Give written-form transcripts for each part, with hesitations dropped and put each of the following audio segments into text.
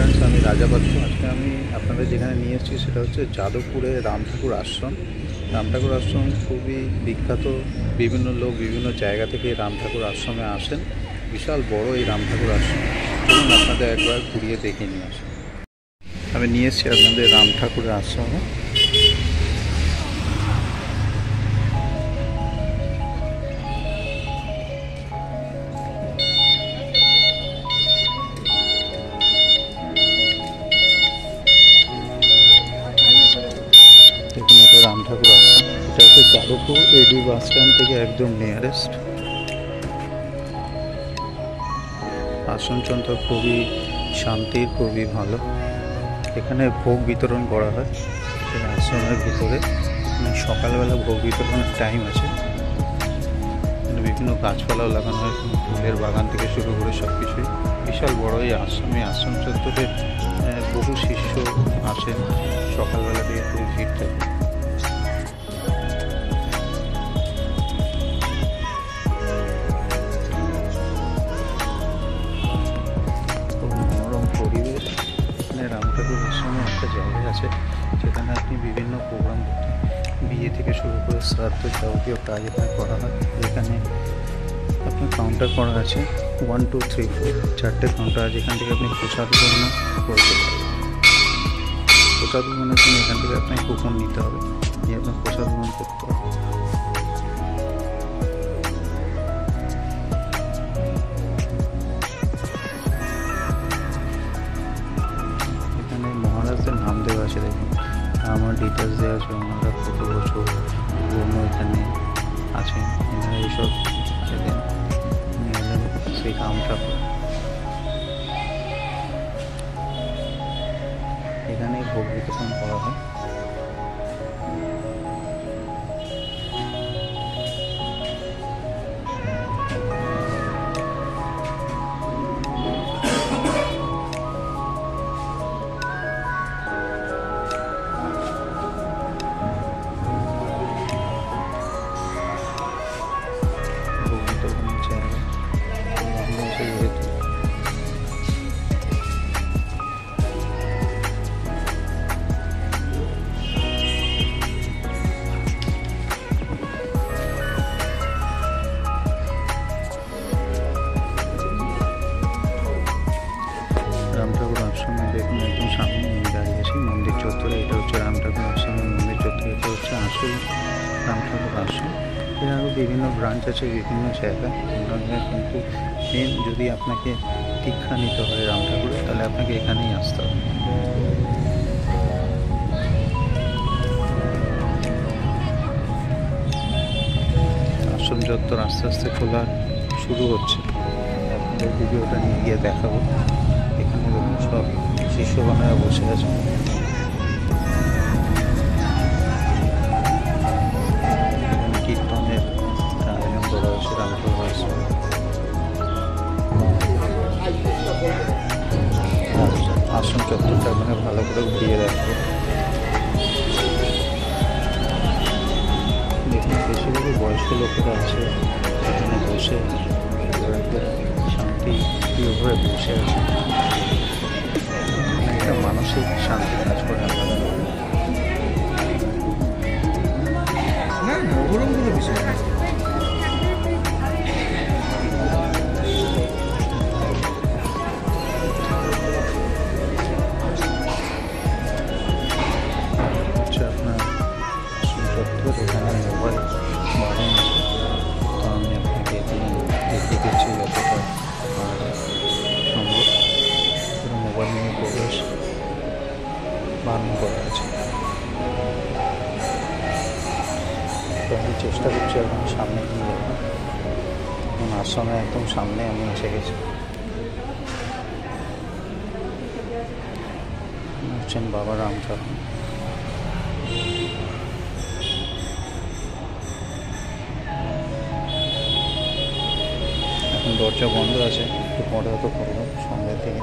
Friends, আমি রাজা পাত্র। আজকে আমি আপনাদের যেখানে নিয়ে এসেছি সেটা হচ্ছে যাদবপুরে রাম ঠাকুর আশ্রম। রাম ঠাকুর আশ্রম খুবই বিখ্যাত। বিভিন্ন লোক বিভিন্ন জায়গা থেকে রাম ঠাকুর আশ্রমে আসেন। বিশাল বড় এই রাম ঠাকুর আশ্রম। চলুন আপনাদের একবার ঘুরিয়ে দেখে নিয়ে আসেন। আমি নিয়ে এসেছি আপনাদের রাম ঠাকুরের আশ্রমে। দেখুন, এটা রাম ঠাকুর আশ্রম। এটা হচ্ছে যাদবপুর এডি বাস স্ট্যান্ড থেকে একদম নিয়ারেস্ট। আশ্রম চন্দ্র খুবই শান্তির, খুবই ভালো। এখানে ভোগ বিতরণ করা হয় এই আশ্রমের ভিতরে। সকালবেলা ভোগ বিতরণের টাইম আছে। বিভিন্ন গাছপালাও লাগানো হয়, ফুলের বাগান থেকে শুরু করে সব কিছুই। বিশাল বড় এই আশ্রমে। আশ্রম চত্বরে বহু শিষ্য আসেন। সকালবেলা থেকে খুব ভিড় থাকে। মনোরম পরিবেশ। এখানে রাম ঠাকুর আশ্রমে একটা জায়গা আছে যেখানে আপনি বিভিন্ন প্রোগ্রাম করতে, বিয়ে থেকে শুরু করে শ্রাদ্ধ যাবতীয় কাজ এখানে করা হয়। এখানে আপনার কাউন্টার করা আছে 1 2 3 4 চারটে কাউন্টার আছে। এখান থেকে আপনি প্রসাদ গ্রহণ করতে পারেন। প্রসাদ গ্রহণের জন্য এখান থেকে আপনাকে কুপন নিতে হবে, নিয়ে আপনার প্রসাদ গ্রহণ করতে হবে। এখানে মহারাজদের নাম দেওয়া আছে। দেখুন, আমার ডিটেলস দেওয়া আছে। ওনারা কত বছর পুরনো এখানে আছেন, এনারা এইসব দেখেন নিয়ে এলেন সেই রাম ঠাকুর। এখানে ভোগ বিতরণ করা হয়। ভোগ বিতরণের জায়গা যেহেতু রাম ঠাকুর আশ্রমে দেখুন একদম সামনে আমি দাঁড়িয়ে আছি মন্দির চত্বরে। এটা হচ্ছে রাম ঠাকুর আশ্রমের মন্দির চত্বর। এটা হচ্ছে আসল রাম ঠাকুর আশ্রম। এর আরও বিভিন্ন ব্রাঞ্চ আছে বিভিন্ন জায়গায়। কিন্তু মেন যদি আপনাকে দীক্ষা নিতে হয় রাম ঠাকুরের, তাহলে আপনাকে এখানেই আসতে হবে। আশ্রম চত্বর আস্তে আস্তে খোলা শুরু হচ্ছে। আপনাদের ভিডিওটা নিয়ে গিয়ে দেখাবো। এখানে দেখুন সব শিষ্যগণেরা বসে আছে। কীর্তনের আয়োজন করা হয়েছে রাম ঠাকুর আশ্রমে। আশ্রম চত্বরটা আপনাকে ভালো করে ঘুরিয়ে দেখাবো। দেখুন, বেশিরভাগই বয়স্ক লোকেরা আছে এখানে বসে শান্তি প্রিয়ভাবে বসে আছে। একটা মানসিক শান্তি কাজ করে আপনাদের। নবরঙ্গের বিষয় হচ্ছে আপনার চত্বর। এখানে মোবাইল বারণ আছে, তো আমি আপনাকে এখানে দেখিয়ে দিচ্ছি যতটা সম্ভব। মোবাইল নিয়ে প্রবেশ বারণ করা আছে। তো আমি চেষ্টা করছি এখন সামনে নিয়ে যাবো। এখন আশ্রমে একদম সামনে আমি এসে গেছি। হচ্ছেন বাবা রাম ঠাকুর। এখন দরজা বন্ধ আছে, একটু পরে হয়তো করবো সন্ধ্যা থেকে।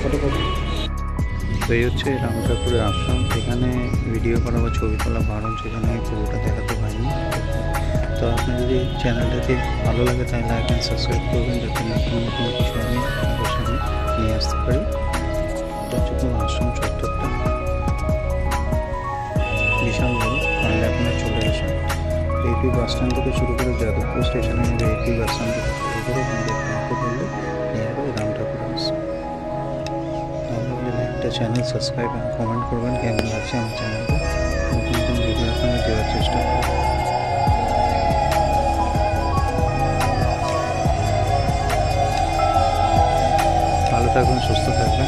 তো এই হচ্ছে রাম ঠাকুরের আশ্রম। এখানে ভিডিও করা বা ছবি তোলা বারণ, সেখানে আমি পুরোটা দেখাতে পারিনি। তো আপনার যদি চ্যানেলটাকে ভালো লাগে তাহলে লাইক অ্যান্ড সাবস্ক্রাইব করবেন, যাতে নতুন নতুন কিছু আমি আপনাদের সামনে নিয়ে আসতে পারি। এটা হচ্ছে কোনো আশ্রম চত্বরটা বিশাল বড়। পারলে আপনারা চলে আসেন। এইপি বাস স্ট্যান্ড থেকে শুরু করে যাদবপুর স্টেশনে নেবে, এইপি বাস স্ট্যান্ড থেকে শুরু করে আমাদের হাঁটতে বললে নিয়ে যাবে রাম ঠাকুর আশ্রম। ভালো লাগলে একটা চ্যানেল সাবস্ক্রাইব এবং কমেন্ট করবেন কেমন লাগছে আমার চ্যানেলটা। নতুন নতুন ভিডিও আপনারা দেওয়ার চেষ্টা করবেন। ভালো থাকবেন, সুস্থ থাকবেন।